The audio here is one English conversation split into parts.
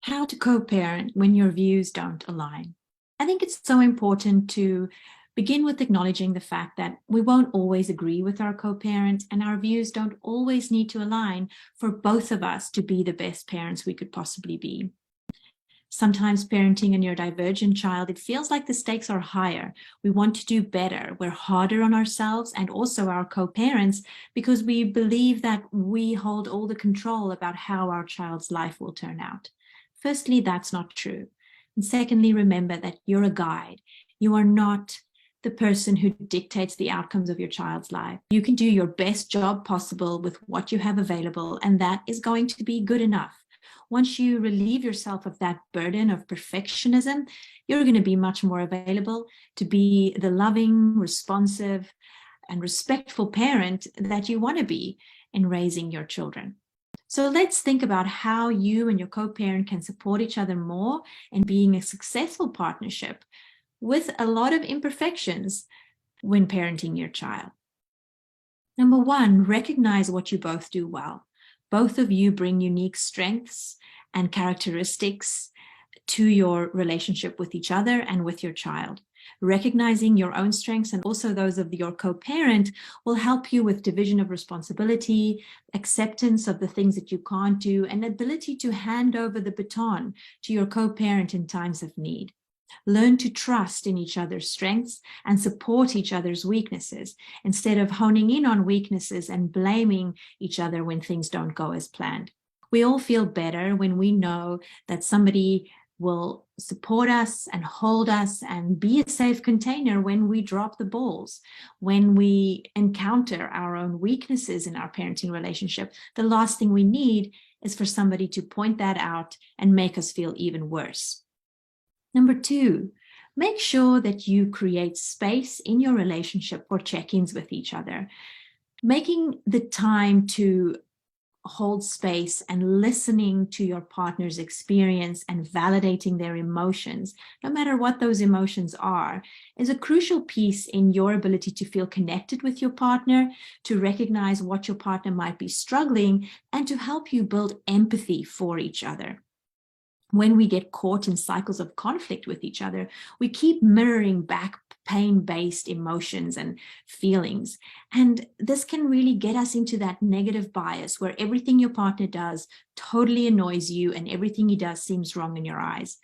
How to co-parent when your views don't align. I think it's so important to begin with acknowledging the fact that we won't always agree with our co-parent, and our views don't always need to align for both of us to be the best parents we could possibly be. Sometimes parenting a neurodivergent child, it feels like the stakes are higher. We want to do better. We're harder on ourselves and also our co-parents because we believe that we hold all the control about how our child's life will turn out. Firstly, that's not true. And secondly, remember that you're a guide. You are not the person who dictates the outcomes of your child's life. You can do your best job possible with what you have available, and that is going to be good enough. Once you relieve yourself of that burden of perfectionism, you're going to be much more available to be the loving, responsive, and respectful parent that you want to be in raising your children. So let's think about how you and your co-parent can support each other more in being a successful partnership with a lot of imperfections when parenting your child. Number one, recognize what you both do well. Both of you bring unique strengths and characteristics to your relationship with each other and with your child. Recognizing your own strengths and also those of your co-parent will help you with division of responsibility, acceptance of the things that you can't do, and ability to hand over the baton to your co-parent in times of need. Learn to trust in each other's strengths and support each other's weaknesses instead of honing in on weaknesses and blaming each other when things don't go as planned. We all feel better when we know that somebody will support us and hold us and be a safe container when we drop the balls. When we encounter our own weaknesses in our parenting relationship, the last thing we need is for somebody to point that out and make us feel even worse. Number two, make sure that you create space in your relationship for check-ins with each other. Making the time to hold space and listening to your partner's experience and validating their emotions, no matter what those emotions are, is a crucial piece in your ability to feel connected with your partner, to recognize what your partner might be struggling, and to help you build empathy for each other. When we get caught in cycles of conflict with each other, we keep mirroring back pain-based emotions and feelings. And this can really get us into that negative bias where everything your partner does totally annoys you and everything he does seems wrong in your eyes.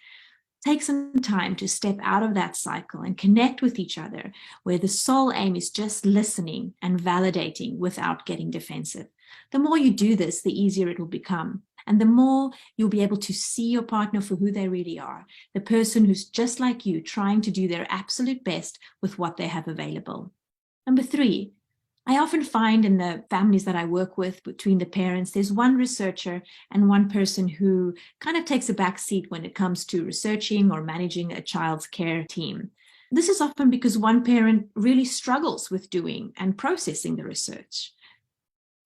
Take some time to step out of that cycle and connect with each other, where the sole aim is just listening and validating without getting defensive. The more you do this, the easier it will become. And the more you'll be able to see your partner for who they really are, the person who's just like you, trying to do their absolute best with what they have available. Number three, I often find in the families that I work with between the parents, there's one researcher and one person who kind of takes a back seat when it comes to researching or managing a child's care team. This is often because one parent really struggles with doing and processing the research.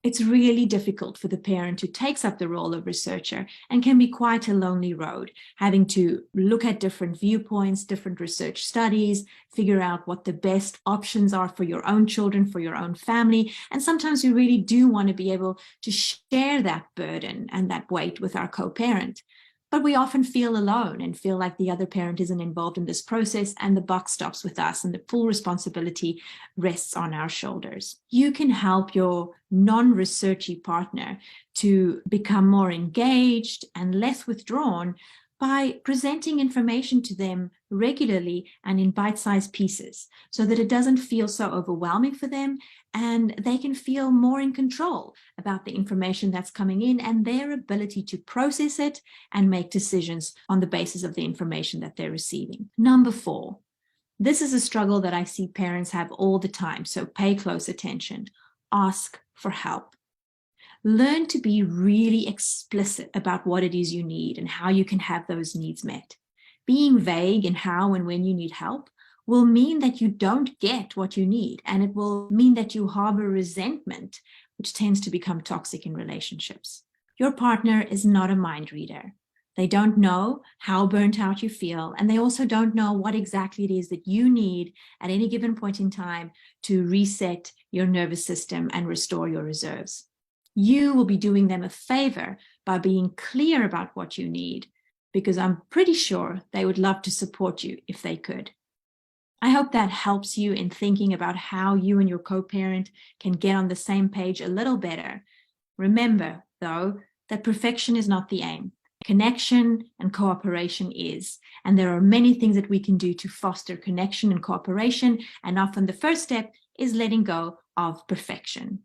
It's really difficult for the parent who takes up the role of researcher and can be quite a lonely road, having to look at different viewpoints, different research studies, figure out what the best options are for your own children, for your own family. And sometimes we really do want to be able to share that burden and that weight with our co-parent. But we often feel alone and feel like the other parent isn't involved in this process and the buck stops with us and the full responsibility rests on our shoulders. You can help your non-researchy partner to become more engaged and less withdrawn by presenting information to them regularly and in bite-sized pieces so that it doesn't feel so overwhelming for them and they can feel more in control about the information that's coming in and their ability to process it and make decisions on the basis of the information that they're receiving. Number four, this is a struggle that I see parents have all the time, so pay close attention. Ask for help. Learn to be really explicit about what it is you need and how you can have those needs met. Being vague in how and when you need help will mean that you don't get what you need, and it will mean that you harbor resentment, which tends to become toxic in relationships. Your partner is not a mind reader. They don't know how burnt out you feel, and they also don't know what exactly it is that you need at any given point in time to reset your nervous system and restore your reserves. You will be doing them a favor by being clear about what you need, because I'm pretty sure they would love to support you if they could. I hope that helps you in thinking about how you and your co-parent can get on the same page a little better. Remember, though, that perfection is not the aim. Connection and cooperation is. And there are many things that we can do to foster connection and cooperation. And often the first step is letting go of perfection.